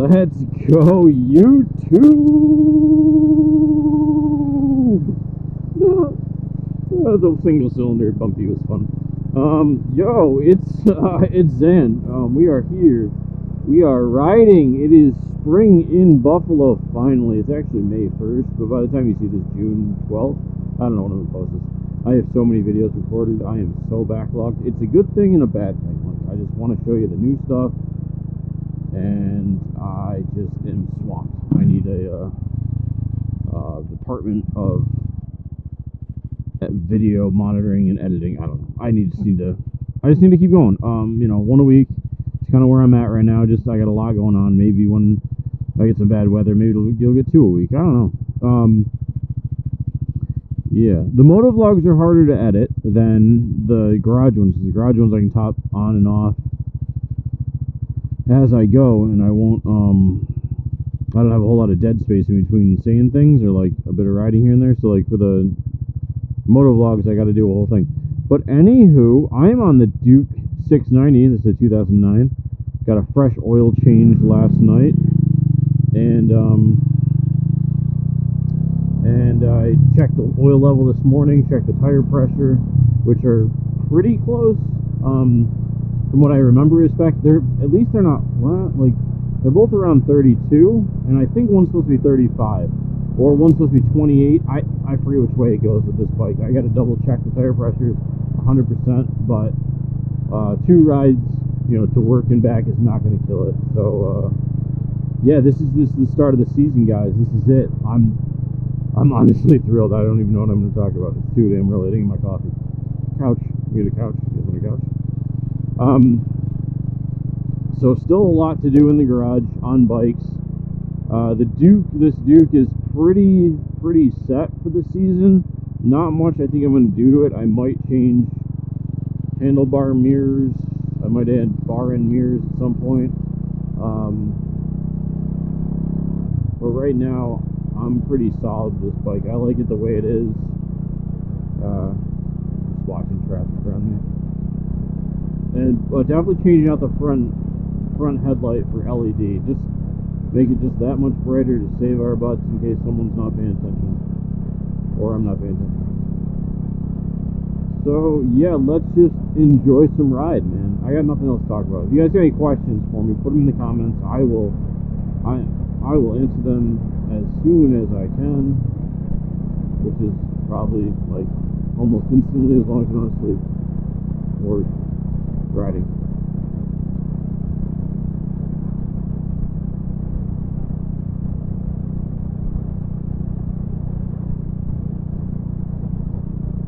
Let's go, YouTube! The single cylinder bumpy was fun. Yo, it's Zan. We are here. We are riding. It is spring in Buffalo, finally. It's actually May 1st, but by the time you see this, June 12th. I don't know when I'm gonna post this. I have so many videos recorded. I am so backlogged. It's a good thing and a bad thing. Like, I just want to show you the new stuff, and I just am swamped. I need a department of video monitoring and editing. I don't know. I just need to keep going. You know, one a week. It's kind of where I'm at right now. Just I got a lot going on. Maybe when I get some bad weather, maybe you'll get 2 a week. I don't know. Yeah, the moto vlogs are harder to edit than the garage ones. The garage ones I can top on and off as I go, and I won't. I don't have a whole lot of dead space in between saying things, or like a bit of riding here and there. So like for the moto vlogs, I got to do a whole thing. But anywho, I'm on the Duke 690. This is a 2009. Got a fresh oil change last night, and I checked the oil level this morning. Checked the tire pressure, which are pretty close. From what I remember is spec, they're not flat. Like, they're both around 32, and I think one's supposed to be 35, or one's supposed to be 28. I forget which way it goes with this bike. I got to double check the tire pressures 100%, but 2 rides, you know, to work and back is not going to kill it. So yeah, this is the start of the season, guys. This is it. I'm honestly thrilled. I don't even know what I'm going to talk about. It's too damn early. Eating my coffee. Couch. We get a couch. You guys want a couch? So still a lot to do in the garage on bikes. This Duke is pretty set for the season. Not much I think I'm going to do to it. I might change handlebar mirrors. I might add bar end mirrors at some point. But right now, I'm pretty solid with this bike. I like it the way it is. Just watching traffic around me. And definitely changing out the front headlight for LED. Just make it just that much brighter to save our butts in case someone's not paying attention. Or I'm not paying attention. So yeah, let's just enjoy some ride, man. I got nothing else to talk about. If you guys got any questions for me, put them in the comments. I will answer them as soon as I can, which is probably like almost instantly, as long as you're not asleep or riding.